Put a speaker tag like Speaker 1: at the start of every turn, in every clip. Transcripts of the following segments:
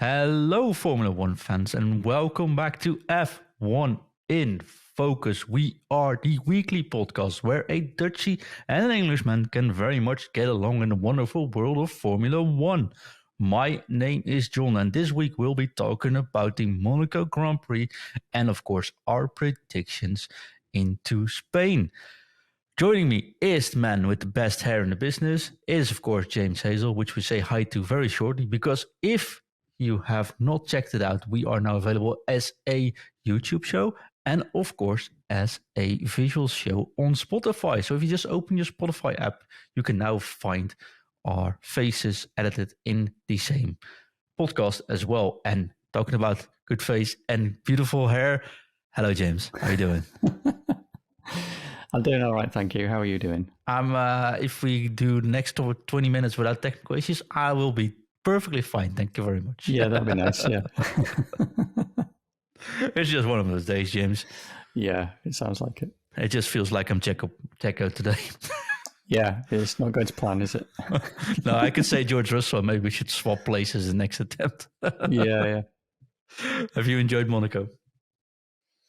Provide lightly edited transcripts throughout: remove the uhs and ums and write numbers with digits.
Speaker 1: Hello, Formula One fans, and welcome back to F1 in Focus. We are the weekly podcast where a Dutchie and an Englishman can very much get along in the wonderful world of Formula One. My name is John, and this week we'll be talking about the Monaco Grand Prix and, of course, our predictions into Spain. Joining me is the man with the best hair in the business, is, of course, James Hazel, which we say hi to very shortly, because if you have not checked it out, we are now available as a YouTube show and, of course, as a visual show on Spotify. So if you just open your Spotify app, you can now find our faces edited in the same podcast as well. And talking about good face and beautiful hair, hello, James. How are you doing?
Speaker 2: I'm doing all right, thank you. How are you doing?
Speaker 1: If we do the next 20 minutes without technical issues, I will be perfectly fine. Thank you very much.
Speaker 2: Yeah, that'd be nice. Yeah.
Speaker 1: It's just one of those days, James.
Speaker 2: Yeah, it sounds like it.
Speaker 1: It just feels like I'm Checo today.
Speaker 2: Yeah, it's not going to plan, is it?
Speaker 1: No, I could say George Russell. Maybe we should swap places in the next attempt.
Speaker 2: Yeah.
Speaker 1: Have you enjoyed Monaco?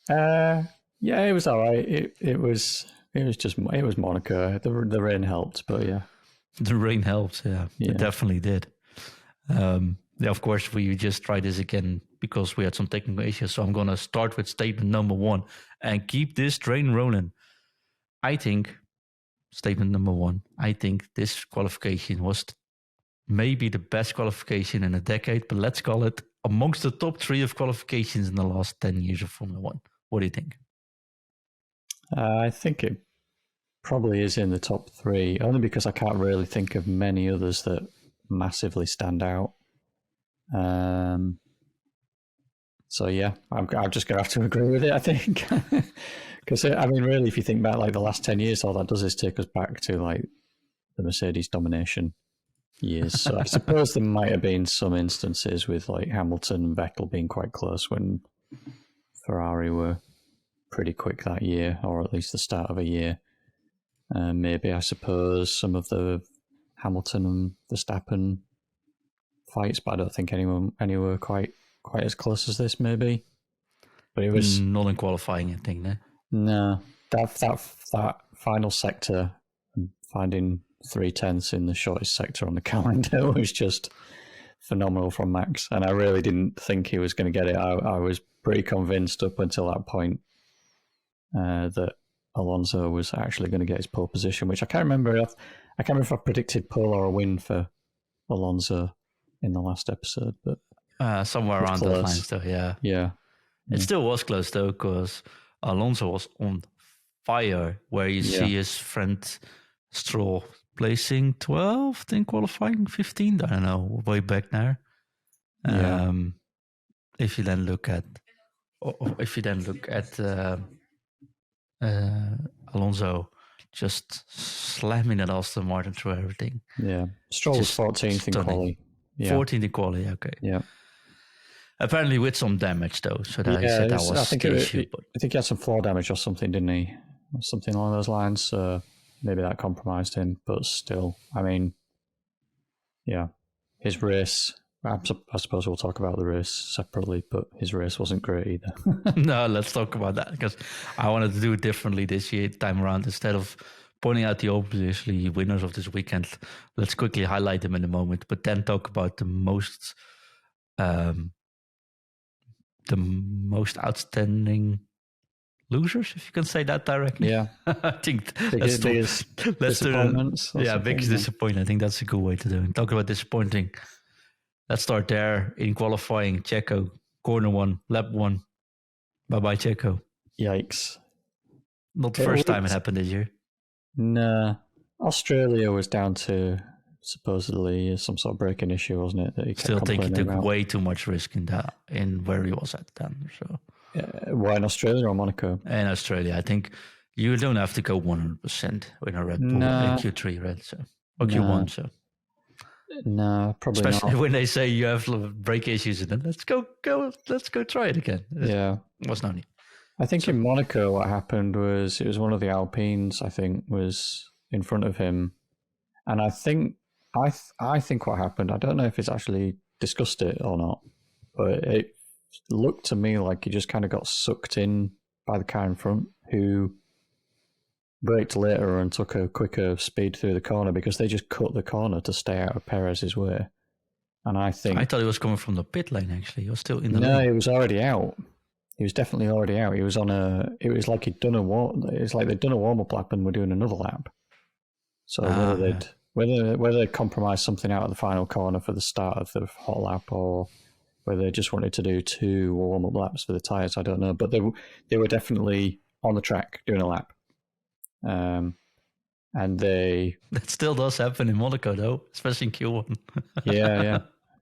Speaker 2: Yeah, it was all right. It was Monaco. The rain helped, but yeah.
Speaker 1: The rain helped, yeah. It definitely did. Of course, we just tried this again because we had some technical issues. So I'm going to start with statement number one and keep this train rolling. Statement number one, I think this qualification was maybe the best qualification in a decade, but let's call it amongst the top three of qualifications in the last 10 years of Formula One. What do you think?
Speaker 2: I think it probably is in the top three, only because I can't really think of many others that massively stand out. So yeah, I'm just going to have to agree with it, I think. Because, I mean, really, if you think back, like the last 10 years, all that does is take us back to like the Mercedes domination years. So I suppose there might have been some instances with like Hamilton and Vettel being quite close when Ferrari were pretty quick that year, or at least the start of a year. Maybe, I suppose, some of the Hamilton and Verstappen fights, but I don't think anywhere quite as close as this, maybe. But it was
Speaker 1: not in qualifying, I think, no?
Speaker 2: No, that final sector, finding 3/10 in the shortest sector on the calendar was just phenomenal from Max, and I really didn't think he was going to get it. I was pretty convinced up until that point that Alonso was actually going to get his pole position, which I can't remember if I predicted pole or a win for Alonso in the last episode, but
Speaker 1: somewhere around those lines, though.
Speaker 2: Yeah.
Speaker 1: It still was close though, because Alonso was on fire. Where you see his friend Stroll placing 12th in qualifying, 15th. I don't know, way back there. If you then look at Alonso just slamming that Aston Martin through everything.
Speaker 2: Yeah, Stroll was 14th in quali.
Speaker 1: 14th in quali, okay.
Speaker 2: Yeah.
Speaker 1: Apparently with some damage though, so that he said that was the issue.
Speaker 2: I think he had some floor damage or something, didn't he? Something along those lines. So maybe that compromised him, but still, I mean, yeah, his race. I suppose we'll talk about the race separately, but his race wasn't great either.
Speaker 1: No, let's talk about that, because I wanted to do it differently this time around. Instead of pointing out the obviously winners of this weekend, let's quickly highlight them in a moment, but then talk about the most outstanding losers, if you can say that directly.
Speaker 2: Yeah.
Speaker 1: I think
Speaker 2: biggest disappointments.
Speaker 1: Biggest disappointment. I think that's a good way to do it. Talk about disappointing. Let's start there in qualifying. Checo, corner one, lap one. Bye-bye, Checo.
Speaker 2: Yikes.
Speaker 1: Not the first time it happened this year.
Speaker 2: No. Australia was down to supposedly some sort of braking issue, wasn't it? That he
Speaker 1: still think he took way too much risk in where he was at then. So,
Speaker 2: why in Australia or Monaco?
Speaker 1: In Australia, I think you don't have to go 100% in a Red Bull in Q3, right? So or Q1, so.
Speaker 2: No, probably
Speaker 1: especially
Speaker 2: not.
Speaker 1: When they say you have brake issues, and then let's go, try it again.
Speaker 2: Yeah,
Speaker 1: was no need.
Speaker 2: I think in Monaco, what happened was it was one of the Alpines. I think was in front of him, and I think what happened. I don't know if it's actually discussed it or not, but it looked to me like he just kind of got sucked in by the car in front, who braked later and took a quicker speed through the corner because they just cut the corner to stay out of Perez's way. And I
Speaker 1: thought he was coming from the pit lane, actually. He was still in the
Speaker 2: lane. No,
Speaker 1: he
Speaker 2: was already out. He was definitely already out. He was on it was like they'd done a warm-up lap and were doing another lap. So whether they'd compromised something out of the final corner for the start of the hot lap, or whether they just wanted to do 2 warm-up laps for the tyres, I don't know. But they were definitely on the track doing a lap. And
Speaker 1: that still does happen in Monaco, though, especially in Q1.
Speaker 2: yeah.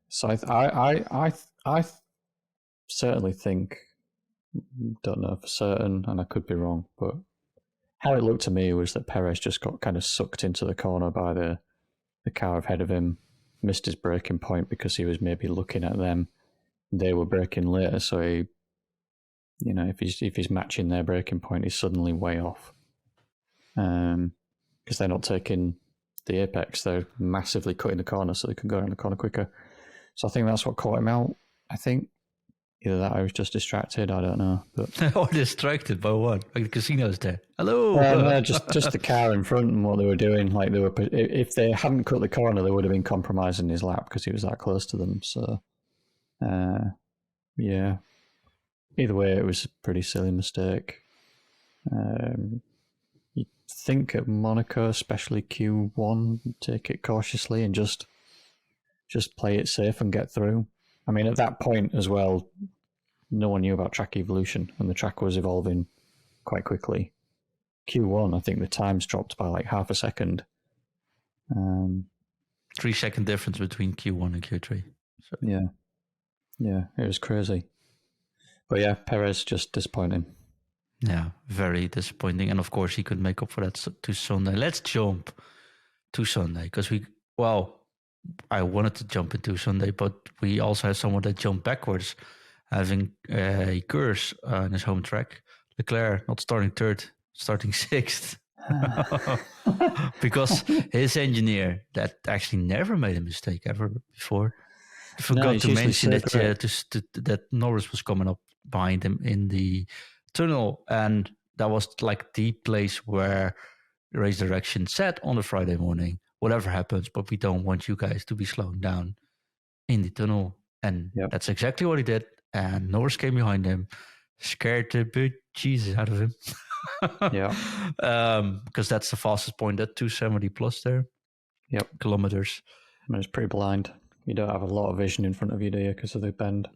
Speaker 2: So I certainly think, don't know for certain, and I could be wrong, but how it looked to me was that Perez just got kind of sucked into the corner by the car ahead of him, missed his braking point because he was maybe looking at them. They were braking later, so he, if he's matching their braking point, he's suddenly way off. Because they're not taking the apex, they're massively cutting the corner so they can go around the corner quicker. So I think that's what caught him out. I think either that or I was just distracted, I don't know. But
Speaker 1: or distracted by what? Like the casino's there. Hello.
Speaker 2: No, just the car in front and what they were doing. Like if they hadn't cut the corner, they would have been compromising his lap because he was that close to them. So, yeah. Either way, it was a pretty silly mistake. You think at Monaco, especially Q1, take it cautiously and just play it safe and get through. I mean, at that point as well, no one knew about track evolution, and the track was evolving quite quickly. Q1, I think the times dropped by like half a second.
Speaker 1: 3 second difference between Q1 and Q3. So.
Speaker 2: Yeah, it was crazy. But yeah, Perez just disappointing.
Speaker 1: Yeah, very disappointing. And of course, he could make up for that to Sunday. Let's jump to Sunday because I wanted to jump into Sunday, but we also had someone that jumped backwards, having a curse on his home track. Leclerc not starting third, starting sixth. Because his engineer, that actually never made a mistake ever before, forgot to mention that Norris was coming up behind him in the tunnel, and that was like the place where the race direction said on a Friday morning, whatever happens, but we don't want you guys to be slowing down in the tunnel. And that's exactly what he did. And Norris came behind him, scared the bejesus out of him. Because that's the fastest point at 270 plus there. Kilometers.
Speaker 2: I mean, it's pretty blind. You don't have a lot of vision in front of you, do you, because of the bend?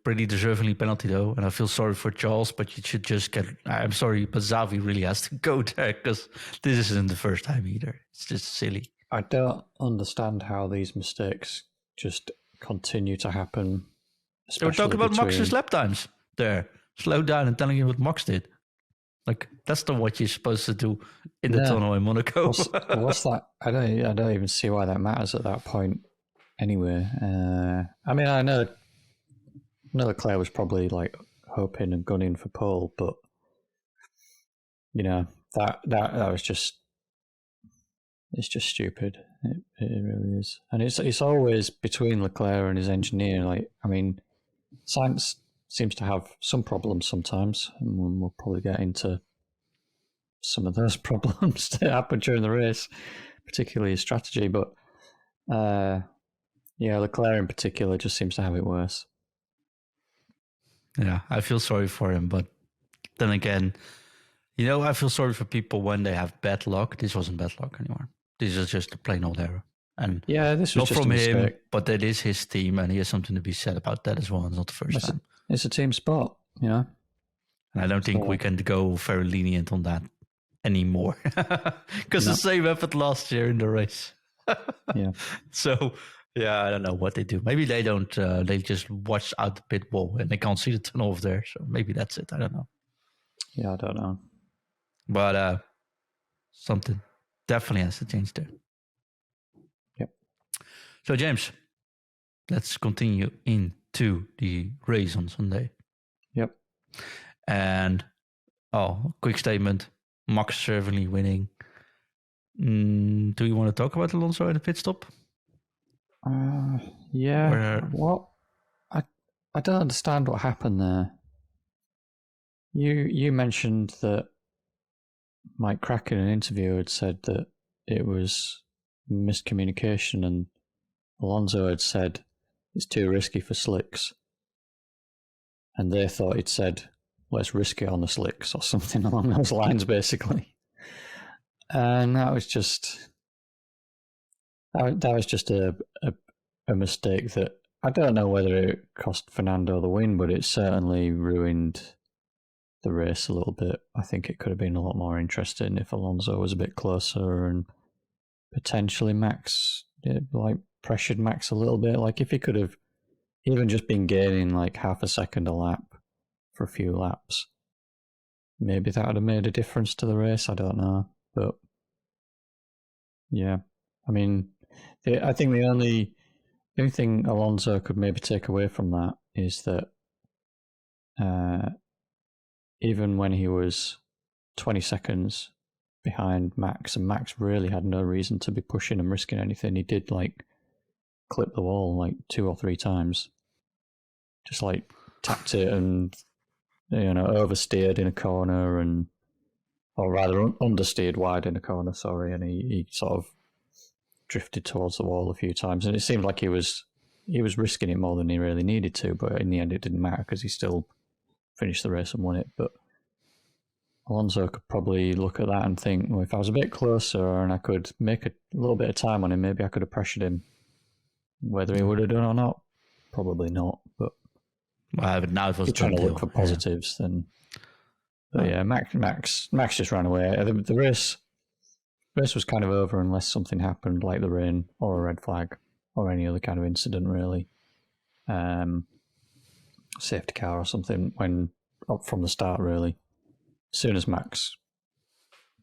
Speaker 1: Pretty deservingly penalty though, and I feel sorry for Charles, but you should just get. I'm sorry, but Xavi really has to go there because this isn't the first time either. It's just silly.
Speaker 2: I don't understand how these mistakes just continue to happen.
Speaker 1: They were talking about Max's lap times there. Slow down and telling you what Max did. Like that's not what you're supposed to do in the tunnel in Monaco.
Speaker 2: What's that? I don't even see why that matters at that point. Anyway, I mean, I know Leclerc was probably like hoping and gunning for pole, but that was just, it's just stupid. It really is, and it's always between Leclerc and his engineer. Like, I mean, Sainz seems to have some problems sometimes, and we'll probably get into some of those problems that happen during the race, particularly his strategy. But Leclerc in particular just seems to have it worse.
Speaker 1: Yeah, I feel sorry for him, but then again, I feel sorry for people when they have bad luck. This wasn't bad luck anymore. This is just a plain old error. And
Speaker 2: this was
Speaker 1: not
Speaker 2: just
Speaker 1: from him,
Speaker 2: but
Speaker 1: that is his team, and he has something to be said about that as well. It's not the first time.
Speaker 2: It's a team sport,
Speaker 1: And I don't think we can go very lenient on that anymore. Because the same happened last year in the race. So, I don't know what they do. Maybe they don't, they just watch out the pit wall and they can't see the tunnel over there. So maybe that's it. I don't know.
Speaker 2: Yeah, I don't know.
Speaker 1: But something definitely has to change there.
Speaker 2: Yep.
Speaker 1: So, James, let's continue into the race on Sunday.
Speaker 2: Yep.
Speaker 1: And, quick statement. Max certainly winning. Do you want to talk about Alonso at the pit stop?
Speaker 2: Yeah. I don't understand what happened there. You mentioned that Mike Crack in an interview had said that it was miscommunication, and Alonso had said it's too risky for slicks, and they thought he'd said let's risk it on the slicks or something along those lines, basically. And that was just a mistake that I don't know whether it cost Fernando the win, but it certainly ruined the race a little bit. I think it could have been a lot more interesting if Alonso was a bit closer and potentially Max pressured Max a little bit. Like if he could have even just been gaining like half a second a lap for a few laps, maybe that would have made a difference to the race. I don't know, but yeah, I mean, I think the only thing Alonso could maybe take away from that is that even when he was 20 seconds behind Max, and Max really had no reason to be pushing and risking anything, he did like clip the wall like 2 or 3 times, just like tapped it and oversteered in a corner, or rather understeered wide in a corner, sorry, and he sort of drifted towards the wall a few times, and it seemed like he was risking it more than he really needed to, but in the end it didn't matter because he still finished the race and won it. But Alonso could probably look at that and think, well, if I was a bit closer and I could make a little bit of time on him, maybe I could have pressured him. Whether he would have done or not, probably not. But
Speaker 1: now it was
Speaker 2: trying to look for positives, then. But yeah, Max just ran away. The race was kind of over unless something happened, like the rain or a red flag or any other kind of incident, really. Safety car or something when up from the start, really. As soon as Max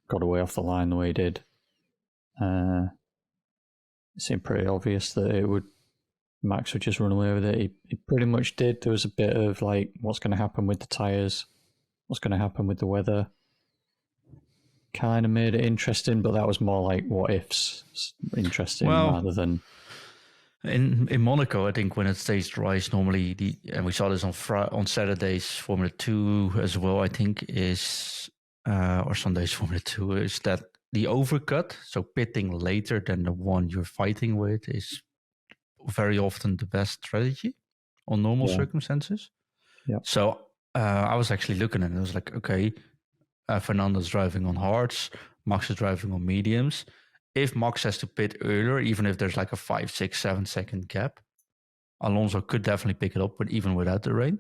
Speaker 2: got away off the line the way he did, it seemed pretty obvious that Max would just run away with it. He pretty much did. There was a bit of like, what's going to happen with the tyres? What's going to happen with the weather? Kind of made it interesting, but that was more like what ifs interesting rather than.
Speaker 1: In Monaco, I think when it stays dry, is normally and we saw this on Saturdays Formula 2 as well, I think, is or Sundays Formula 2, is that the overcut, so pitting later than the one you're fighting with, is very often the best strategy on normal circumstances.
Speaker 2: Yeah.
Speaker 1: So I was actually looking at it, and I was like, okay, Fernando's driving on hards, Max is driving on mediums. If Max has to pit earlier, even if there's like a 5, 6, 7 second gap, Alonso could definitely pick it up, but even without the rain,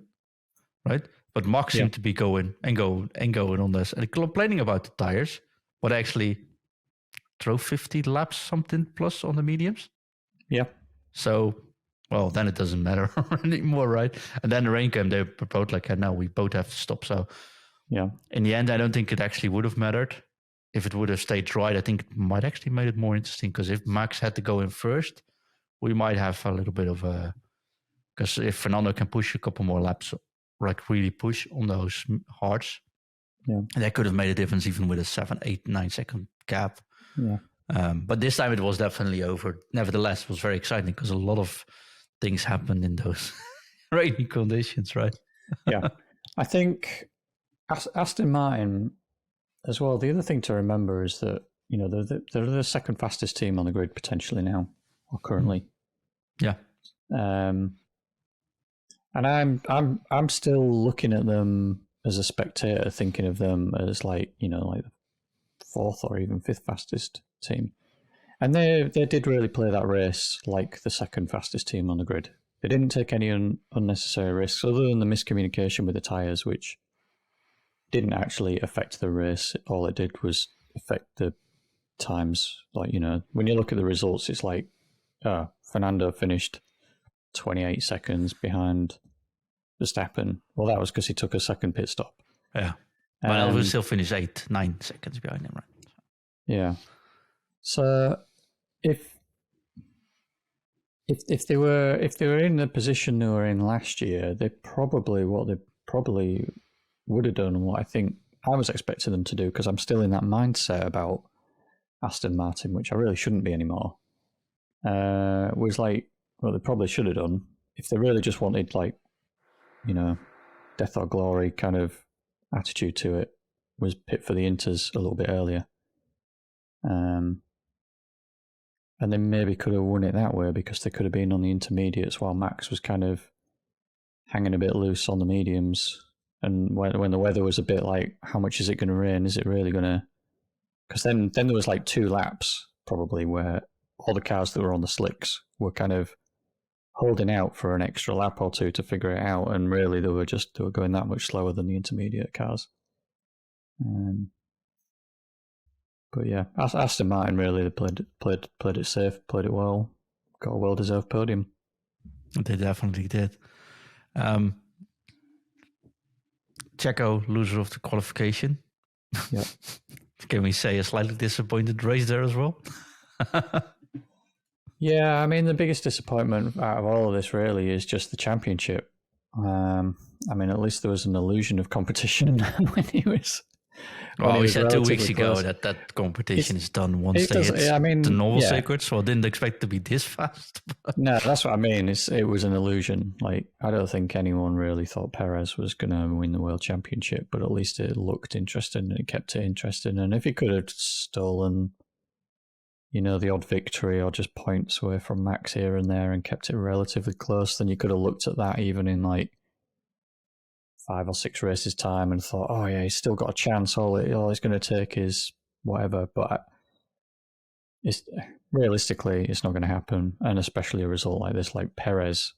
Speaker 1: right? But Max seemed to be going on this and complaining about the tires, but actually drove 50 laps something plus on the mediums.
Speaker 2: Yeah.
Speaker 1: So, well, then it doesn't matter anymore, right? And then the rain came, they both like, no, we both have to stop. So,
Speaker 2: yeah,
Speaker 1: in the end, I don't think it actually would have mattered. If it would have stayed dry, I think it might actually made it more interesting, because if Max had to go in first, we might have a little bit of a... Because if Fernando can push a couple more laps, like really push on those hards, that could have made a difference even with a 7, 8, 9 second gap.
Speaker 2: Yeah.
Speaker 1: But this time it was definitely over. Nevertheless, it was very exciting because a lot of things happened in those rainy conditions, right?
Speaker 2: Yeah. I think Aston Martin as well, the other thing to remember is that, they're the second fastest team on the grid potentially now, or currently.
Speaker 1: Yeah.
Speaker 2: And I'm still looking at them as a spectator, thinking of them as like the 4th or even 5th fastest team. And they did really play that race like the second fastest team on the grid. They didn't take any unnecessary risks other than the miscommunication with the tyres, which didn't actually affect the race. All it did was affect the times. Like, when you look at the results, it's like, Fernando finished 28 seconds behind Verstappen. Well, that was because he took a second pit stop.
Speaker 1: Yeah. But I will still finish 8, 9 seconds behind him, right?
Speaker 2: Yeah. So if they were in the position they were in last year, they probably would have done, and what I think I was expecting them to do, because I'm still in that mindset about Aston Martin, which I really shouldn't be anymore, was like, well, they probably should have done, if they really just wanted like death or glory kind of attitude to it was pit for the Inters a little bit earlier. And they maybe could have won it that way because they could have been on the intermediates while Max was kind of hanging a bit loose on the mediums. And when the weather was a bit like, how much is it going to rain? Is it really going to... Because then there was like 2 laps probably where all the cars that were on the slicks were kind of holding out for an extra lap or 2 to figure it out. And really they were going that much slower than the intermediate cars. But yeah, Aston Martin really played it safe, played it well, got a well-deserved podium.
Speaker 1: They definitely did. Checo, loser of the qualification.
Speaker 2: Yeah.
Speaker 1: Can we say a slightly disappointed race there as well?
Speaker 2: Yeah, I mean, the biggest disappointment out of all of this really is just the championship. I mean, at least there was an illusion of competition when he was...
Speaker 1: Well, we said 2 weeks ago that competition is done once they hit the normal circuits, so I didn't expect it to be this fast.
Speaker 2: No, that's what I mean. It was an illusion. Like, I don't think anyone really thought Perez was going to win the World Championship, but at least it looked interesting and it kept it interesting. And if he could have stolen, the odd victory or just points away from Max here and there and kept it relatively close, then you could have looked at that even in like 5 or 6 races time and thought, oh yeah, he's still got a chance. All he's going to take is whatever. But realistically, it's not going to happen. And especially a result like this, like Perez,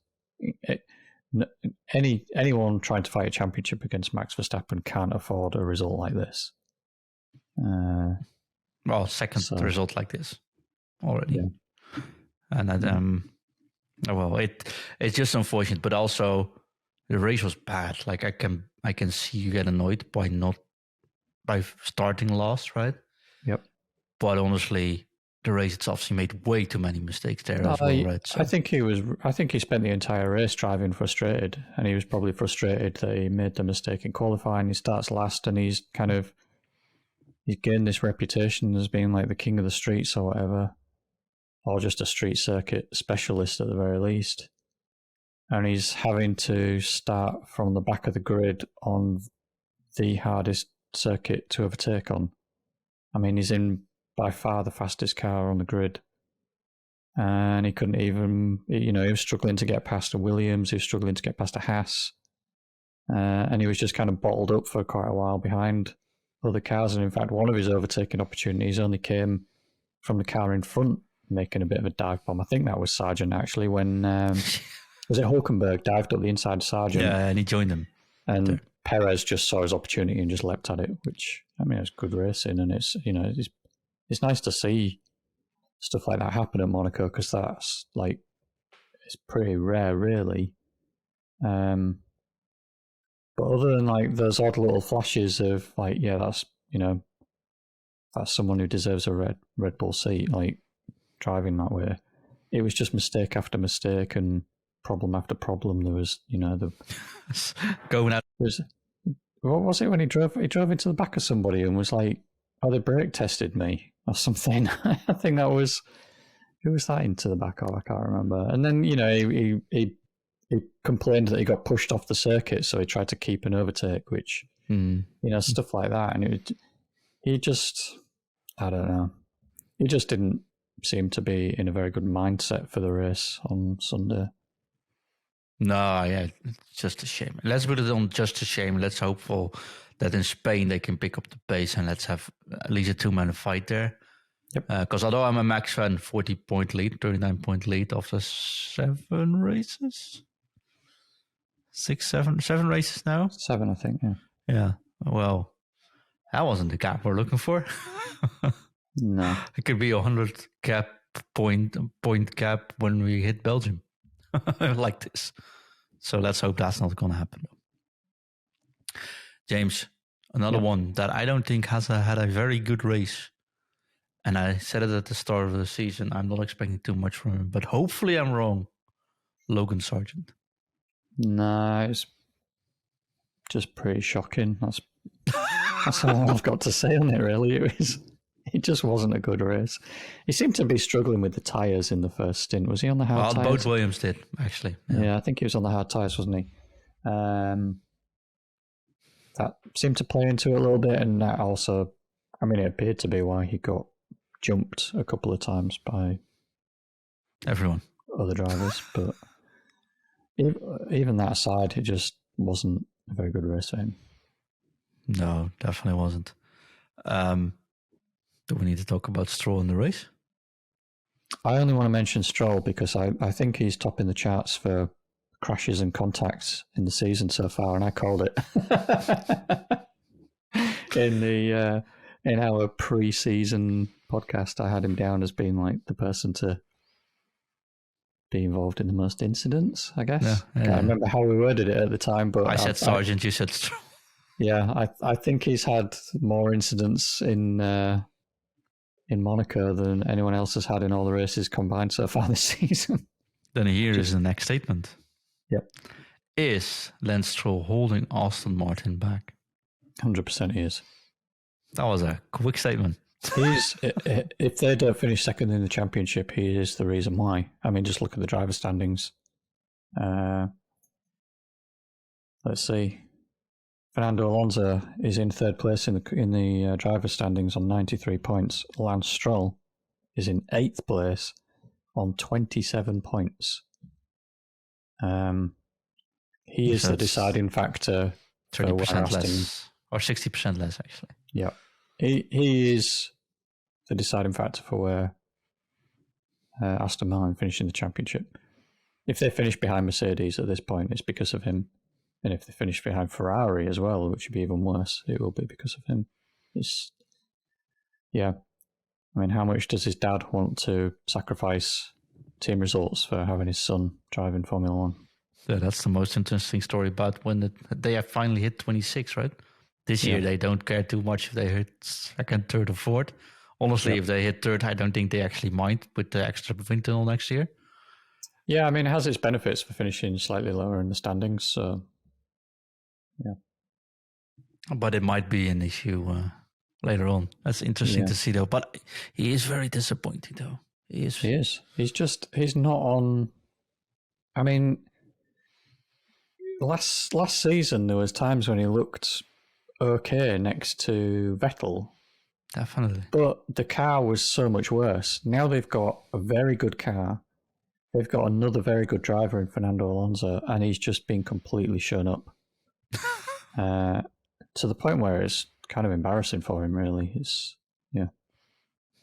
Speaker 2: anyone trying to fight a championship against Max Verstappen can't afford a result like this.
Speaker 1: Second result like this already.
Speaker 2: Yeah.
Speaker 1: And it's just unfortunate, but also the race was bad. Like I can see you get annoyed by starting last, right?
Speaker 2: Yep.
Speaker 1: But honestly, the race itself, he made way too many mistakes there as well, right? So.
Speaker 2: I think he spent the entire race driving frustrated, and he was probably frustrated that he made the mistake in qualifying. He starts last, and he's gained this reputation as being like the king of the streets or whatever, or just a street circuit specialist at the very least. And he's having to start from the back of the grid on the hardest circuit to overtake on. I mean, he's in by far the fastest car on the grid. And he couldn't even, he was struggling to get past a Williams, he was struggling to get past a Haas. And he was just kind of bottled up for quite a while behind other cars. And in fact, one of his overtaking opportunities only came from the car in front, making a bit of a dive bomb. I think that was Sargent actually when... was it Hulkenberg dived up the inside of Sargent?
Speaker 1: Yeah, and he joined him.
Speaker 2: And Perez just saw his opportunity and just leapt at it, which, I mean, it's good racing. And it's nice to see stuff like that happen at Monaco because that's like, it's pretty rare, really. But other than like those odd little flashes of like, yeah, that's someone who deserves a Red Bull seat, like driving that way. It was just mistake after mistake and problem after problem. There was,
Speaker 1: going out.
Speaker 2: What was it when he drove into the back of somebody and was like, "Oh, they brake tested me" or something? I think that was, who was that into the back of? I can't remember. And then he complained that he got pushed off the circuit, so he tried to keep an overtake, which stuff like that. And he just, I don't know, he just didn't seem to be in a very good mindset for the race on Sunday.
Speaker 1: No, yeah, it's just a shame. Let's put it on just a shame. Let's hope that in Spain they can pick up the pace and let's have at least a 2-man fight there.
Speaker 2: Yep.
Speaker 1: Because although I'm a Max fan, 40-point lead, 39-point lead after 7 races? 7 races now?
Speaker 2: 7, I think, yeah.
Speaker 1: Yeah, well, that wasn't the gap we're looking for.
Speaker 2: No.
Speaker 1: It could be 100 point gap when we hit Belgium. Like this. So let's hope that's not going to happen. James, another one that I don't think had a very good race. And I said it at the start of the season. I'm not expecting too much from him, but hopefully I'm wrong. Logan Sargent.
Speaker 2: No, it's just pretty shocking. That's all I've got to say on it, really. It just wasn't a good race. He seemed to be struggling with the tyres in the first stint. Was he on the hard tyres?
Speaker 1: Both Williams did, actually.
Speaker 2: Yeah, I think he was on the hard tyres, wasn't he? That seemed to play into it a little bit, and that also, I mean, it appeared to be why he got jumped a couple of times by
Speaker 1: everyone,
Speaker 2: other drivers. But even that aside, it just wasn't a very good race for him.
Speaker 1: No, definitely wasn't. Do we need to talk about Stroll in the race?
Speaker 2: I only want to mention Stroll because I think he's topping the charts for crashes and contacts in the season so far, and I called it in our pre-season podcast. I had him down as being like the person to be involved in the most incidents, I guess.
Speaker 1: Yeah.
Speaker 2: Can't remember how we worded it at the time, but
Speaker 1: I said Sargent, you said Stroll.
Speaker 2: Yeah, I think he's had more incidents in Monaco than anyone else has had in all the races combined so far this season.
Speaker 1: Then here is the next statement.
Speaker 2: Yep.
Speaker 1: Is Lance Stroll holding Aston Martin back?
Speaker 2: 100% he is.
Speaker 1: That was a quick statement.
Speaker 2: If they don't finish second in the championship, he is the reason why. I mean, just look at the driver standings. Let's see. Fernando Alonso is in third place in the driver standings on 93 points. Lance Stroll is in 8th place on 27 points. He is the deciding factor.
Speaker 1: 30% less, or 60% less, actually.
Speaker 2: Yeah. He is the deciding factor for where Aston Martin finishing the championship. If they finish behind Mercedes at this point, it's because of him. And if they finish behind Ferrari as well, which would be even worse, it will be because of him. I mean, how much does his dad want to sacrifice team results for having his son drive in Formula One?
Speaker 1: Yeah, that's the most interesting story about when they have finally hit 26, right? This year, they don't care too much if they hit second, third, or fourth. Honestly, if they hit third, I don't think they actually mind with the extra wind tunnel next year.
Speaker 2: Yeah, I mean, it has its benefits for finishing slightly lower in the standings, so yeah.
Speaker 1: But it might be an issue later on. That's interesting to see, though. But he is very disappointing, though. He is.
Speaker 2: He's not on. I mean, last season there was times when he looked okay next to Vettel.
Speaker 1: Definitely.
Speaker 2: But the car was so much worse. Now they've got a very good car. They've got another very good driver in Fernando Alonso, and he's just been completely shown up. To the point where it's kind of embarrassing for him, really. It's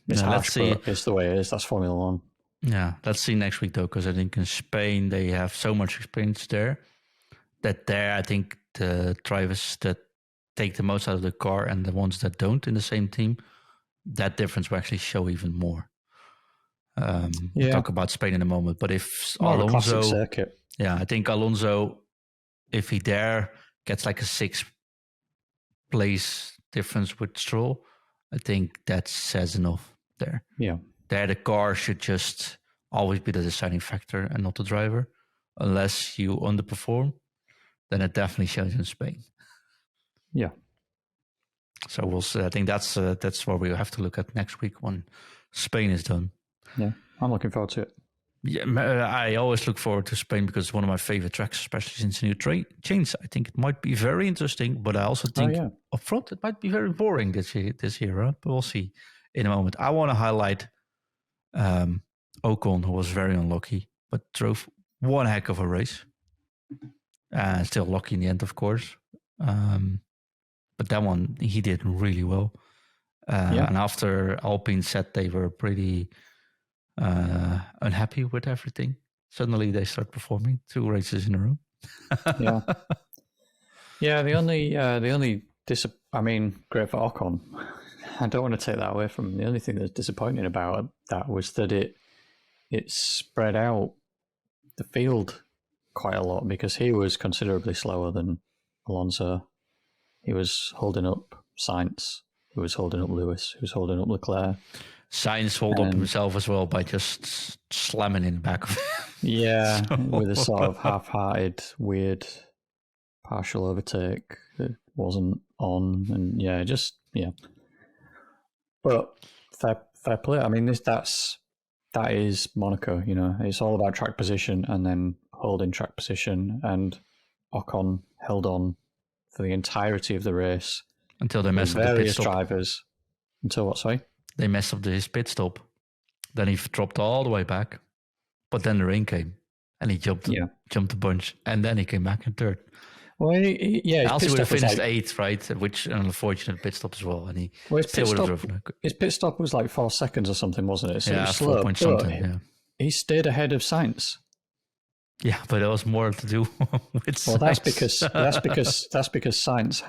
Speaker 2: harsh, but it's the way it is. That's Formula One.
Speaker 1: Yeah, let's see next week, though, because I think in Spain they have so much experience there that I think the drivers that take the most out of the car and the ones that don't in the same team, that difference will actually show even more. We'll talk about Spain in a moment, but if Alonso,
Speaker 2: circuit.
Speaker 1: Yeah, I think Alonso, if he gets like a 6th place difference with Stroll, I think that says enough there.
Speaker 2: Yeah.
Speaker 1: There, the car should just always be the deciding factor and not the driver. Unless you underperform, then it definitely shows in Spain.
Speaker 2: Yeah.
Speaker 1: So we'll see. I think that's what we'll have to look at next week when Spain is done.
Speaker 2: Yeah, I'm looking forward to it.
Speaker 1: Yeah, I always look forward to Spain because it's one of my favorite tracks, especially since the new change. I think it might be very interesting, but I also think up front it might be very boring this year. Right? But we'll see in a moment. I want to highlight Ocon, who was very unlucky, but drove one heck of a race. Still lucky in the end, of course. But that one, he did really well. And after Alpine said they were pretty unhappy with everything, suddenly they start performing 2 races in a row.
Speaker 2: The only great for Ocon. I don't want to take that away from him. The only thing that's disappointing about that was that it spread out the field quite a lot because he was considerably slower than Alonso. He was holding up Sainz. He was holding up Lewis. He was holding up Leclerc.
Speaker 1: Sainz held up himself as well by just slamming in the back of him.
Speaker 2: With a sort of half-hearted, weird, partial overtake that wasn't on, and But fair play. I mean, that is Monaco. You know, it's all about track position and then holding track position. And Ocon held on for the entirety of the race.
Speaker 1: Until they messed up the pit
Speaker 2: various
Speaker 1: stop.
Speaker 2: drivers. Until what, sorry?
Speaker 1: They messed up his pit stop. Then he dropped all the way back. But then the rain came. And he jumped a bunch. And then he came back in third.
Speaker 2: Well, yeah,
Speaker 1: else he would have finished eighth, right? Which an unfortunate pit stop as well. And he still would have driven.
Speaker 2: His pit stop was like 4 seconds or something, wasn't it? So
Speaker 1: yeah,
Speaker 2: it was slow,
Speaker 1: 4 point something. Yeah.
Speaker 2: He stayed ahead of Sainz.
Speaker 1: Yeah, but there was more to do with Sainz.
Speaker 2: Well, that's because Sainz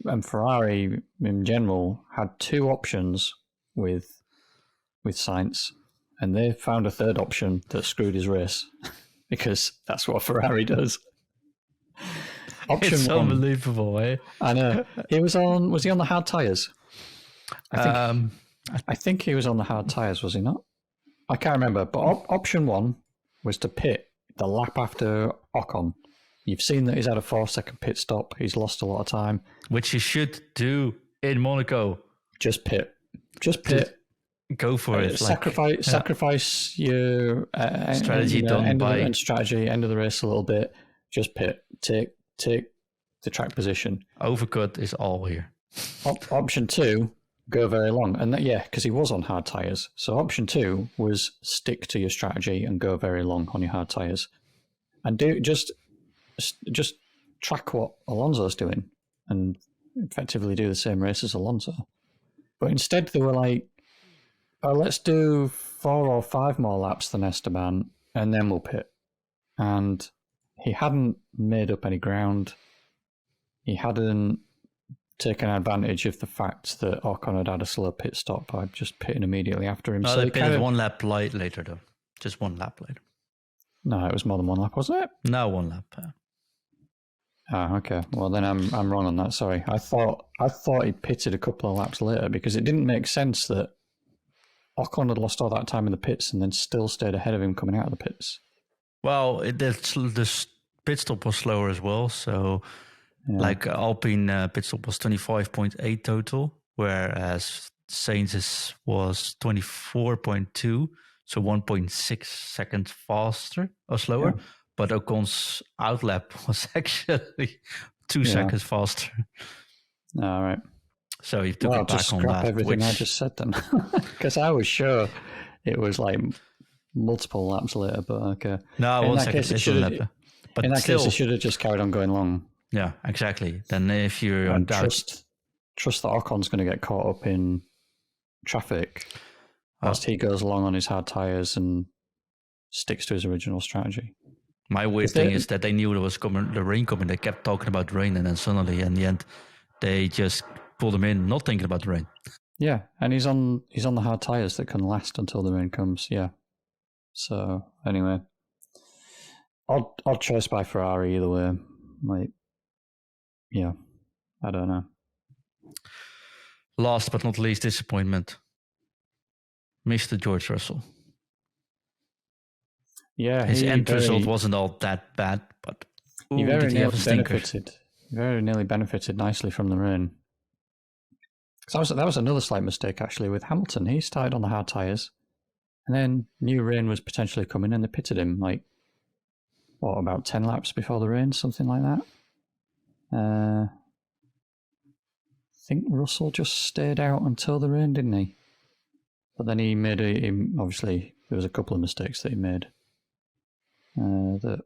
Speaker 2: and Ferrari in general had two options with Sainz, and they found a third option that screwed his race because that's what Ferrari does.
Speaker 1: Option it's one. Unbelievable, eh?
Speaker 2: I know. Was he on the hard tyres? I think he was on the hard tyres, was he not? I can't remember. But option one was to pit the lap after Ocon. You've seen that he's had a 4-second pit stop. He's lost a lot of time.
Speaker 1: Which he should do in Monaco.
Speaker 2: Just pit.
Speaker 1: Go for it.
Speaker 2: Sacrifice your
Speaker 1: strategy
Speaker 2: end of the race a little bit. Just pit. Take the track position.
Speaker 1: Overcut is all here.
Speaker 2: Option two, go very long. And because he was on hard tyres. So option two was stick to your strategy and go very long on your hard tyres. And do just track what Alonso's doing and effectively do the same race as Alonso. But instead they were like, oh, let's do 4 or 5 more laps than Esteban and then we'll pit. And he hadn't made up any ground. He hadn't taken advantage of the fact that Ocon had a slow pit stop by just pitting immediately after him.
Speaker 1: No, so they pitted 1 lap later, though. Just 1 lap later.
Speaker 2: No, it was more than 1 lap, wasn't it?
Speaker 1: No, 1 lap.
Speaker 2: Okay. Well, then I'm wrong on that. Sorry. I thought he pitted a couple of laps later because it didn't make sense that Ocon had lost all that time in the pits and then still stayed ahead of him coming out of the pits.
Speaker 1: Well, the pit stop was slower as well. So, Alpine pit stop was 25.8 total, whereas Sainz's was 24.2, so 1.6 seconds faster or slower. Yeah. But Ocon's outlap was actually 2 seconds faster.
Speaker 2: All right.
Speaker 1: So he took it back on that.
Speaker 2: Everything I just said then, because I was sure it was like multiple laps later, but okay.
Speaker 1: No, in 1 second.
Speaker 2: But in that case, it should have just carried on going long.
Speaker 1: Yeah, exactly. Then if you're on
Speaker 2: trust that Ocon's going to get caught up in traffic whilst he goes along on his hard tyres and sticks to his original strategy.
Speaker 1: My weird thing is that they knew there was the rain coming. They kept talking about rain, and then suddenly, in the end, they just pulled him in, not thinking about the rain.
Speaker 2: Yeah, and he's on the hard tyres that can last until the rain comes. Yeah. So anyway, odd choice by Ferrari either way. Like, yeah, I don't know.
Speaker 1: Last but not least, disappointment. Mr. George Russell.
Speaker 2: Yeah,
Speaker 1: his end result wasn't all that bad, but
Speaker 2: he very nearly benefited nicely from the rain. Because that was another slight mistake actually with Hamilton. He started on the hard tyres, and then new rain was potentially coming, and they pitted him about 10 laps before the rain, something like that. I think Russell just stayed out until the rain, didn't he? But then he made obviously there was a couple of mistakes that he made. That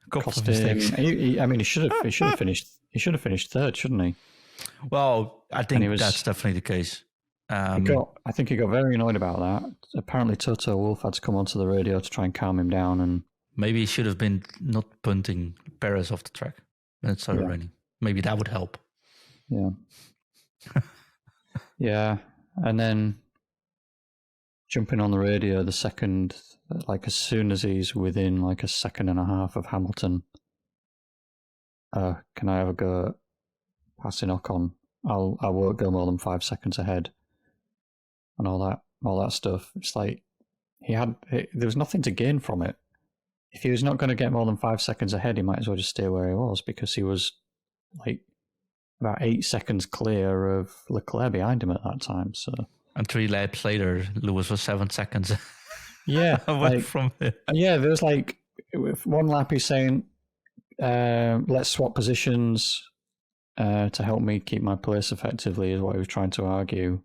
Speaker 2: cost him. He should have finished. He should have finished third, shouldn't he?
Speaker 1: Well, I think that's definitely the case.
Speaker 2: I think he got very annoyed about that. Apparently, Toto Wolff had to come onto the radio to try and calm him down, and
Speaker 1: maybe he should have been not punting Perez off the track when it started raining. Maybe that would help.
Speaker 2: Yeah. Yeah, and then jumping on the radio the second, as soon as he's within a second and a half of Hamilton, can I have a go passing Ocon? I won't go more than 5 seconds ahead, and all that stuff. It's like there was nothing to gain from it. If he was not going to get more than 5 seconds ahead, he might as well just stay where he was, because he was about 8 seconds clear of Leclerc behind him at that time. So.
Speaker 1: And 3 laps later, Lewis was 7 seconds
Speaker 2: away
Speaker 1: from it.
Speaker 2: Yeah, there was 1 lap he's saying, let's swap positions to help me keep my place effectively, is what he was trying to argue.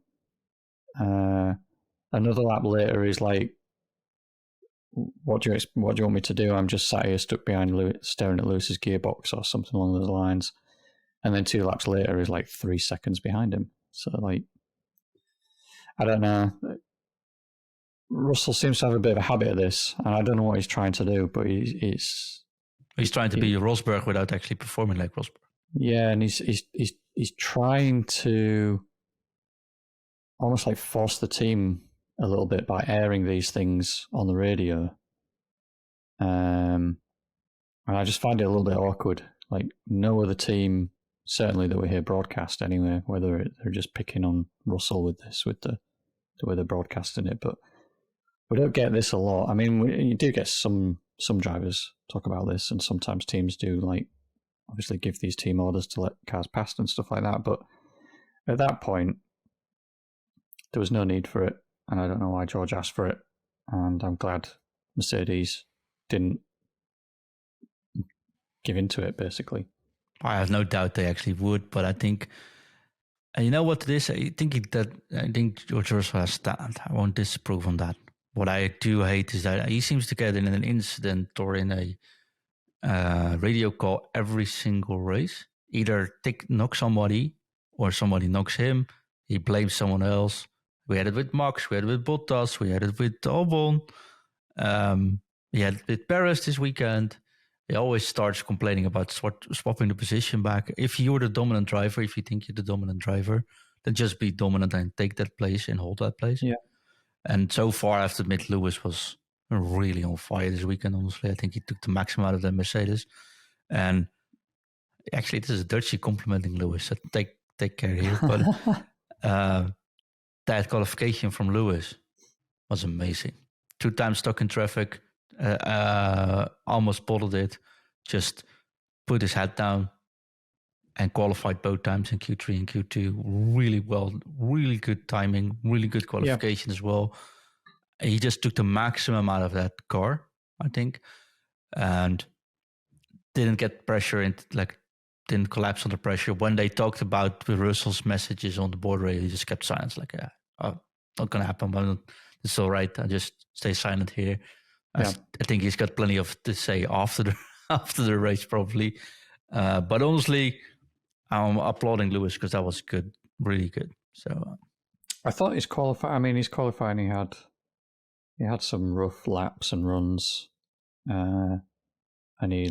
Speaker 2: Another lap later is like, what do you want me to do? I'm just sat here stuck behind Lewis, staring at Lewis's gearbox or something along those lines. And then 2 laps later is like 3 seconds behind him. So like, I don't know. Russell seems to have a bit of a habit of this, and I don't know what he's trying to do, but he's
Speaker 1: trying to be Rosberg without actually performing like Rosberg.
Speaker 2: Yeah, and he's trying to almost like force the team a little bit by airing these things on the radio. And I just find it a little bit awkward. Like, no other team, certainly that we hear broadcast anyway, whether they're just picking on Russell with this, with the way they're broadcasting it, but we don't get this a lot. I mean, you do get some drivers talk about this, and sometimes teams do, like, obviously give these team orders to let cars past and stuff like that. But at that point, there was no need for it, and I don't know why George asked for it. And I'm glad Mercedes didn't give into it, basically.
Speaker 1: I have no doubt they actually would, but I think, you know what it is? I think George Russell has talent. I won't disapprove on that. What I do hate is that he seems to get in an incident or in a radio call every single race. Either knock somebody or somebody knocks him. He blames someone else. We had it with Max. We had it with Bottas. We had it with Albon. We had it with Perez this weekend. He always starts complaining about swapping the position back. If you're the dominant driver, if you think you're the dominant driver, then just be dominant and take that place and hold that place.
Speaker 2: Yeah.
Speaker 1: And so far, I have to admit, Lewis was really on fire this weekend, honestly. I think he took the maximum out of the Mercedes. And actually, this is Dutchie complimenting Lewis. So take care here. But that qualification from Lewis was amazing. 2 times stuck in traffic, almost bottled it, just put his head down and qualified both times in Q3 and Q2 really well, really good timing, really good qualification as well. He just took the maximum out of that car, I think, and didn't get pressure and didn't collapse under pressure. When they talked about Russell's messages on the board radio, he just kept silence, like, not going to happen, but it's all right. I just stay silent here. I think he's got plenty to say after the race, probably. But honestly, I'm applauding Lewis because that was good, really good. So
Speaker 2: I thought his qualifying, he had some rough laps and runs, and he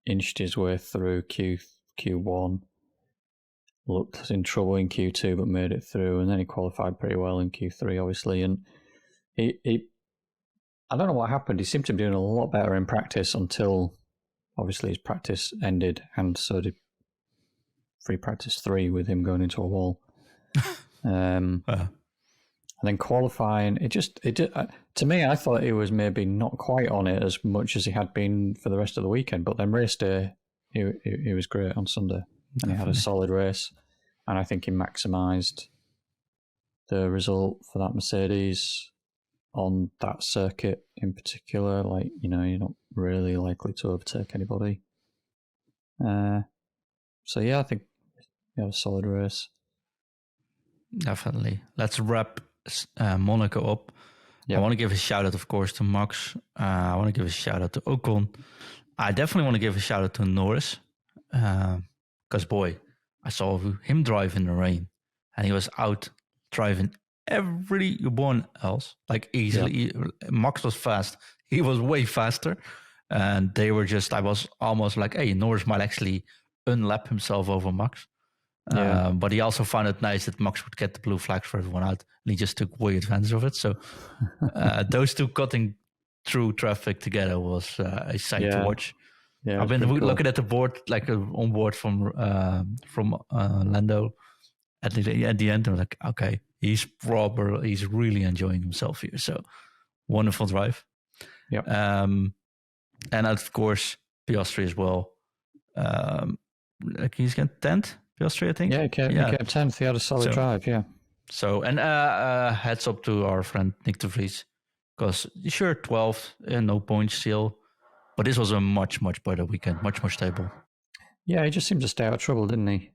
Speaker 2: inched his way through Q1. Looked in trouble in Q2, but made it through, and then he qualified pretty well in Q3, obviously. And he I don't know what happened. He seemed to be doing a lot better in practice until, obviously, his practice ended, and so did free practice 3 with him going into a wall. And then qualifying, it did, to me, I thought he was maybe not quite on it as much as he had been for the rest of the weekend. But then race day, he was great on Sunday, and he had a solid race, and I think he maximised the result for that Mercedes on that circuit in particular. You're not really likely to overtake anybody. So yeah, I think he had a solid race.
Speaker 1: Definitely. Let's wrap Monaco up. Yep. I want to give a shout out, of course, to Max. I want to give a shout out to Ocon. I definitely want to give a shout out to Norris. Because, boy, I saw him drive in the rain, and he was out driving everyone else, easily. Yeah. Max was fast. He was way faster. And they were I was almost like, hey, Norris might actually unlap himself over Max. Yeah. But he also found it nice that Max would get the blue flags for everyone out, and he just took way advantage of it. So those two cutting through traffic together was a sight to watch. Yeah, I've been looking at the board, on board from Lando at the end. I'm like, okay, he's really enjoying himself here. So wonderful drive.
Speaker 2: Yeah.
Speaker 1: And of course Piastri as well. He's getting 10th. Piastri, I think.
Speaker 2: Yeah, he came 10th. He had a solid drive, yeah.
Speaker 1: So, and heads up to our friend Nick de Vries, because sure, 12th, no points still, But this was a much, much better weekend, much more stable.
Speaker 2: Yeah, he just seemed to stay out of trouble, didn't he?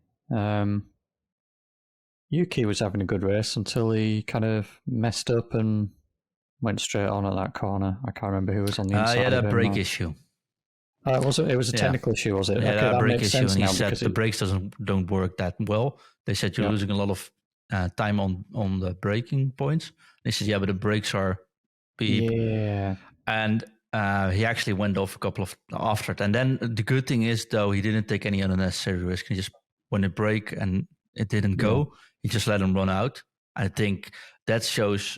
Speaker 2: Yuki was having a good race until he kind of messed up and went straight on at that corner. I can't remember who was on the inside.
Speaker 1: Yeah,
Speaker 2: of
Speaker 1: that
Speaker 2: him
Speaker 1: brake
Speaker 2: now.
Speaker 1: issue.
Speaker 2: It was a technical issue, was it?
Speaker 1: Yeah,
Speaker 2: Okay, that
Speaker 1: brake
Speaker 2: makes
Speaker 1: issue,
Speaker 2: sense
Speaker 1: and he
Speaker 2: now
Speaker 1: said
Speaker 2: because
Speaker 1: the brakes don't work that well. They said you're losing a lot of time on the braking points. They said, yeah, but the brakes are beep.
Speaker 2: Yeah.
Speaker 1: And he actually went off a couple of after it. And then the good thing is, though, he didn't take any unnecessary risk. He just, when it brake and it didn't go, he just let him run out. I think that shows,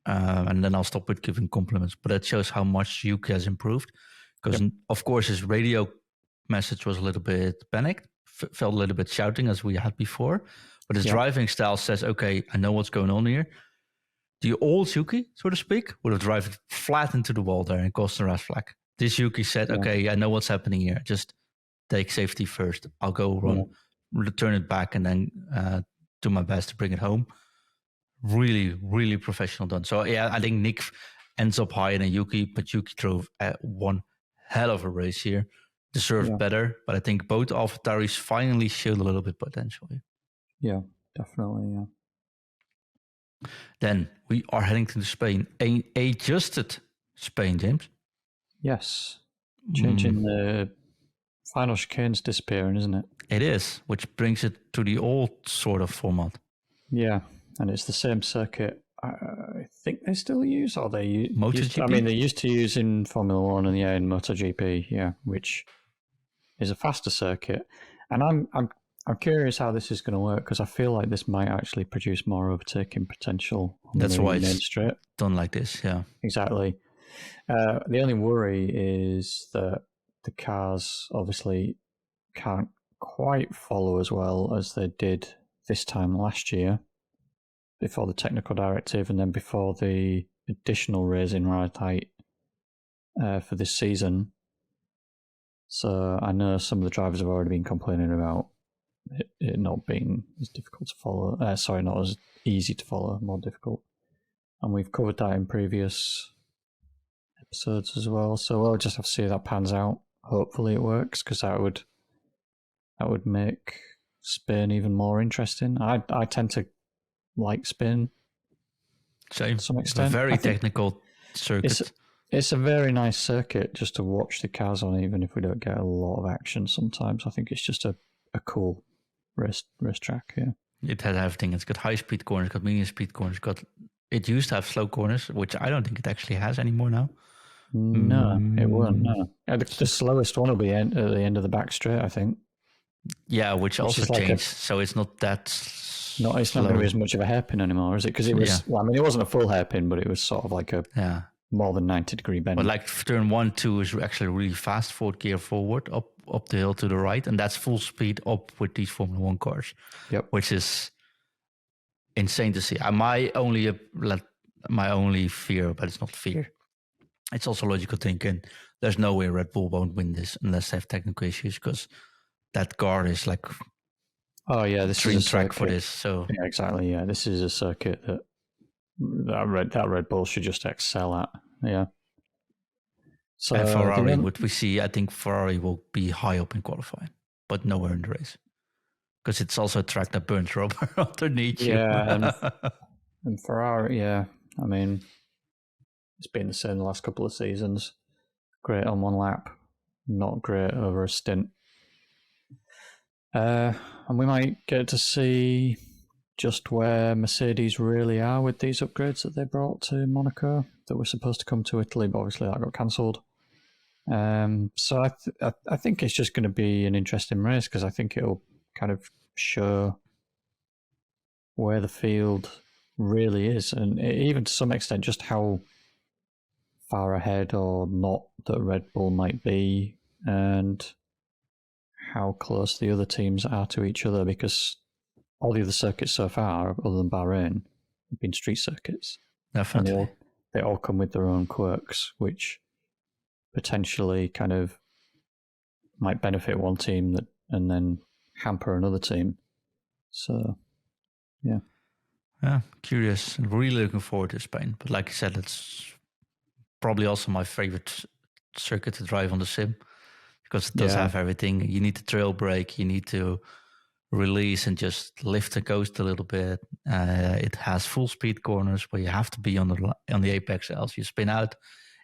Speaker 1: and then I'll stop with giving compliments, but that shows how much Yuki has improved. Because, of course, his radio message was a little bit panicked, felt a little bit shouting as we had before. But his driving style says, okay, I know what's going on here. The old Yuki, so to speak, would have driven flat into the wall there and caused a red flag. This Yuki said, okay, I know what's happening here. Just take safety first. I'll go run, return it back, and then do my best to bring it home. Really, really professional done. So, yeah, I think Nick ends up higher than Yuki, but Yuki drove one hell of a race here. Deserved better, but I think both AlphaTauris finally showed a little bit potential here.
Speaker 2: Yeah, definitely, yeah.
Speaker 1: Then we are heading to Spain. An adjusted Spain, James.
Speaker 2: Yes. Changing the final chicane's disappearing, isn't it?
Speaker 1: It is, which brings it to the old sort of format.
Speaker 2: Yeah, and it's the same circuit. I think they still use, or they use.
Speaker 1: MotoGP?
Speaker 2: I mean, they used to use in Formula One and in MotoGP, which is a faster circuit. And I'm curious how this is going to work because I feel like this might actually produce more overtaking potential.
Speaker 1: That's why it's
Speaker 2: main straight.
Speaker 1: Done like this, yeah.
Speaker 2: Exactly. The only worry is that the cars obviously can't quite follow as well as they did this time last year, before the technical directive and then before the additional raising ride height for this season. So I know some of the drivers have already been complaining about it not being as difficult to follow. Not as easy to follow, more difficult. And we've covered that in previous episodes as well. So we'll just have to see how that pans out. Hopefully it works because that would make Spain even more interesting. I tend to like Spain
Speaker 1: to
Speaker 2: some extent.
Speaker 1: A very technical circuit.
Speaker 2: It's a very nice circuit just to watch the cars on, even if we don't get a lot of action sometimes. I think it's just a cool race track, yeah.
Speaker 1: It has everything. It's got high-speed corners, got medium-speed corners, it used to have slow corners, which I don't think it actually has anymore now.
Speaker 2: No, it won't, no. The slowest one will be at the end of the back straight, I think.
Speaker 1: Yeah, which also changed. So it's not that
Speaker 2: it's not going to be as much of a hairpin anymore, is it? Because it was, well, I mean, it wasn't a full hairpin, but it was sort of like a more than 90-degree bend.
Speaker 1: But like turn 1, 2 is actually really fast, fourth gear forward, up the hill to the right, and that's full speed up with these Formula 1 cars.
Speaker 2: Yep.
Speaker 1: Which is insane to see. My only fear, but it's not fear. It's also logical thinking. There's no way Red Bull won't win this unless they have technical issues, because that car is like
Speaker 2: this is a
Speaker 1: track for this. So
Speaker 2: yeah, exactly. Yeah, this is a circuit that Red Bull should just excel at. Yeah. So
Speaker 1: Ferrari, what we see, I think Ferrari will be high up in qualifying, but nowhere in the race, because it's also a track that burns rubber underneath you.
Speaker 2: Yeah, and Ferrari. Yeah, I mean, it's been the same the last couple of seasons. Great on one lap, not great over a stint. And we might get to see just where Mercedes really are with these upgrades that they brought to Monaco that were supposed to come to Italy, but obviously that got cancelled. So I think it's just going to be an interesting race because I think it'll kind of show where the field really is, and even to some extent just how far ahead or not that Red Bull might be, and how close the other teams are to each other, because all the other circuits so far, other than Bahrain, have been street circuits.
Speaker 1: Definitely.
Speaker 2: And they all come with their own quirks, which potentially kind of might benefit one team and then hamper another team. So, yeah.
Speaker 1: Yeah, curious. Really looking forward to Spain. But like I said, it's probably also my favorite circuit to drive on the sim because it does have everything. You need to trail brake, you need to release and just lift the coast a little bit. It has full speed corners where you have to be on the apex, else you spin out.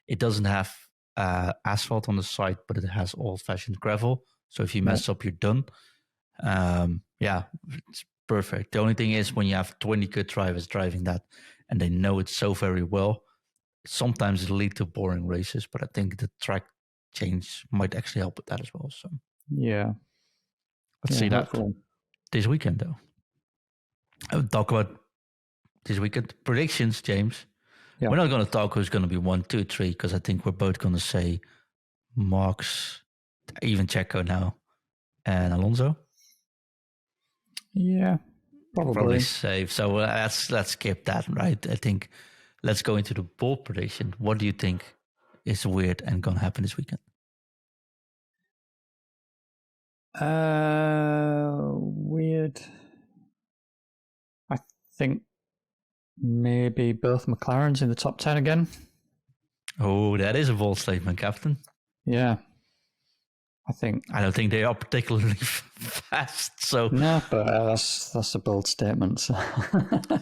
Speaker 1: It doesn't have asphalt on the side, but it has old-fashioned gravel. So if you mess up, you're done. It's perfect. The only thing is when you have 20 good drivers driving that and they know it so very well, sometimes it'll lead to boring races, but I think the track change might actually help with that as well. So let's see that this weekend, though. I would talk about this weekend predictions, James. We're not going to talk who's going to be 1, 2, 3 because I think we're both going to say Max, even Checo now, and Alonso.
Speaker 2: Yeah, probably
Speaker 1: safe. So let's skip that, right? I think let's go into the bold prediction. What do you think is weird and going to happen this weekend?
Speaker 2: Weird. I think maybe both McLarens in the top 10 again.
Speaker 1: Oh, that is a bold statement, Captain.
Speaker 2: Yeah. I
Speaker 1: don't think they are particularly fast. So
Speaker 2: no, but that's a bold statement. So.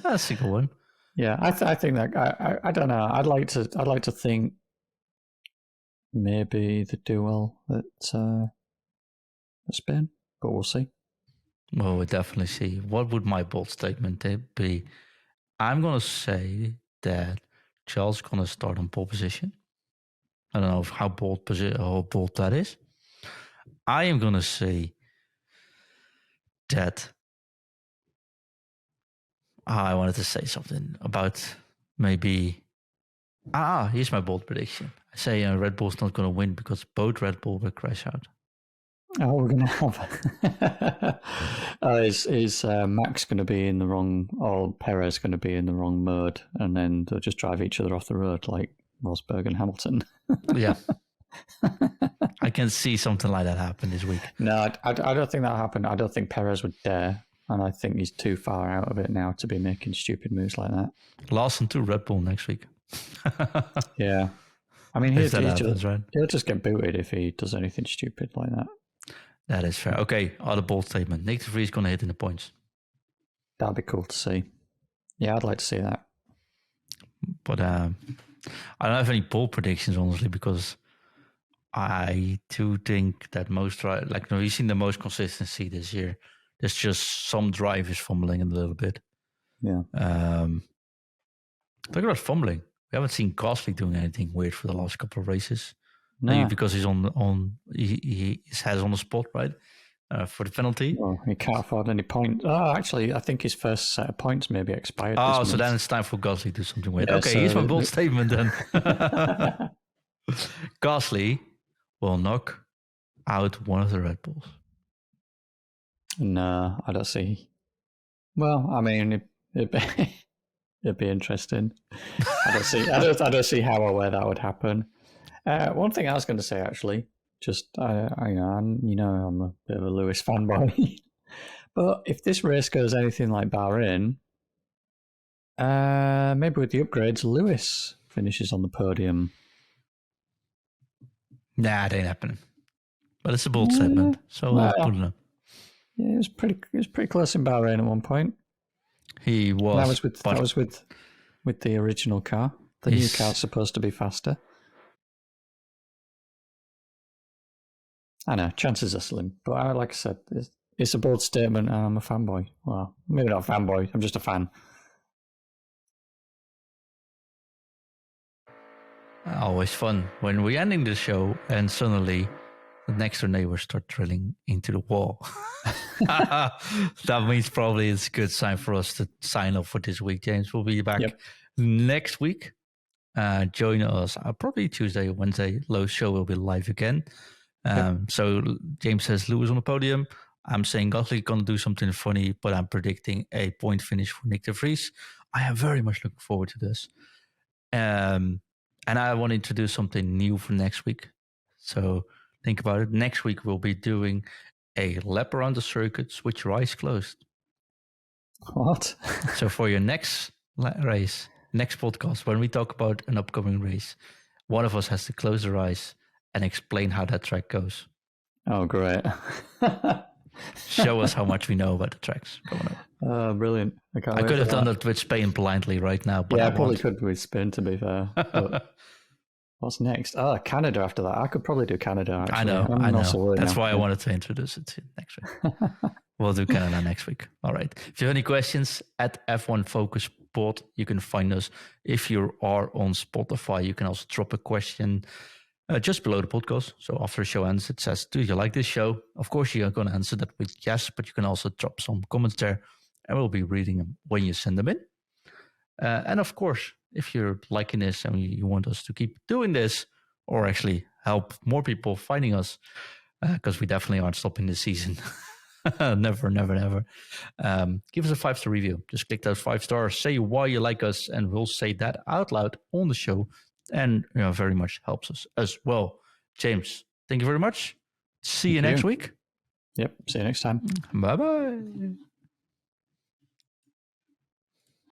Speaker 1: That's a good one.
Speaker 2: Yeah, I think that I don't know. I'd like to think maybe they do well at Spain, but we'll see.
Speaker 1: Well, we'll definitely see. What would my bold statement be? I'm gonna say that Charles is gonna start on pole position. I don't know how bold that is. I am gonna say that I wanted to say something about maybe. Here's my bold prediction. I say Red Bull's not going to win because both Red Bull will crash out.
Speaker 2: Oh, we're going to have. Is Max going to be in the wrong, or Perez going to be in the wrong mode, and then they'll just drive each other off the road like Rosberg and Hamilton?
Speaker 1: Yeah. I can see something like that happen this week.
Speaker 2: No, I don't think that'll happen. I don't think Perez would dare. And I think he's too far out of it now to be making stupid moves like that.
Speaker 1: Lawson to Red Bull next week.
Speaker 2: Yeah. I mean, he'll just get booted if he does anything stupid like that.
Speaker 1: That is fair. Okay, other bold statement. Nick de Vries is going to hit in the points.
Speaker 2: That'd be cool to see. Yeah, I'd like to see that.
Speaker 1: But I don't have any bold predictions, honestly, because I do think that we've seen the most consistency this year. There's just some drivers fumbling a little bit.
Speaker 2: Yeah.
Speaker 1: Talk about fumbling. We haven't seen Gasly doing anything weird for the last couple of races.
Speaker 2: No.
Speaker 1: Maybe because he's his head is on the spot, right? For the penalty.
Speaker 2: Oh, he can't afford any points. Oh, actually, I think his first set of points maybe expired.
Speaker 1: Oh, so then it's time for Gasly to do something weird.
Speaker 2: Yeah,
Speaker 1: okay, here's my bold statement then. Gasly will knock out one of the Red Bulls.
Speaker 2: No, I don't see. Well, I mean, it'd be interesting. I don't see how or where that would happen. One thing I was going to say, actually, just I'm a bit of a Lewis fanboy, but if this race goes anything like Bahrain, maybe with the upgrades, Lewis finishes on the podium.
Speaker 1: Nah, it ain't happening. But it's a bold statement, so I'll put it up.
Speaker 2: Yeah, it was pretty close in Bahrain at one point.
Speaker 1: He was.
Speaker 2: That was with the original car. The new car's supposed to be faster. I know, chances are slim, but like I said, it's a bold statement. And I'm a fanboy. Well, maybe not a fanboy. I'm just a fan.
Speaker 1: Always fun when we're ending the show and suddenly the next door neighbors start drilling into the wall. That means probably it's a good sign for us to sign off for this week. James will be back next week. Join us probably Tuesday or Wednesday. Lowe's show will be live again. So James says Lewis on the podium. I'm saying Gasly going to do something funny, but I'm predicting a point finish for Nick de Vries. I am very much looking forward to this. And I want to introduce something new for next week. So think about it. Next week, we'll be doing a lap around the circuits with your eyes closed.
Speaker 2: What?
Speaker 1: So for your next race, next podcast, when we talk about an upcoming race, one of us has to close their eyes and explain how that track goes.
Speaker 2: Oh, great.
Speaker 1: Show us how much we know about the tracks.
Speaker 2: Brilliant. I
Speaker 1: could have done that with Spain blindly right now. But
Speaker 2: yeah, I probably could with Spain, to be fair. But what's next? Oh, Canada after that. I could probably do Canada, actually.
Speaker 1: I know.
Speaker 2: So
Speaker 1: that's why I wanted to introduce it next week. We'll do Canada next week. All right. If you have any questions at F1 Focus Pod, you can find us. If you are on Spotify, you can also drop a question just below the podcast. So after the show ends, it says, do you like this show? Of course, you're going to answer that with yes, but you can also drop some comments there and we'll be reading them when you send them in. And of course, if you're liking this and you want us to keep doing this or actually help more people finding us, because we definitely aren't stopping this season. Never. Give us a 5-star review. Just click those 5 stars, say why you like us, and we'll say that out loud on the show. And very much helps us as well. James, thank you very much. See you next week.
Speaker 2: Yep. See you next time.
Speaker 1: Bye-bye.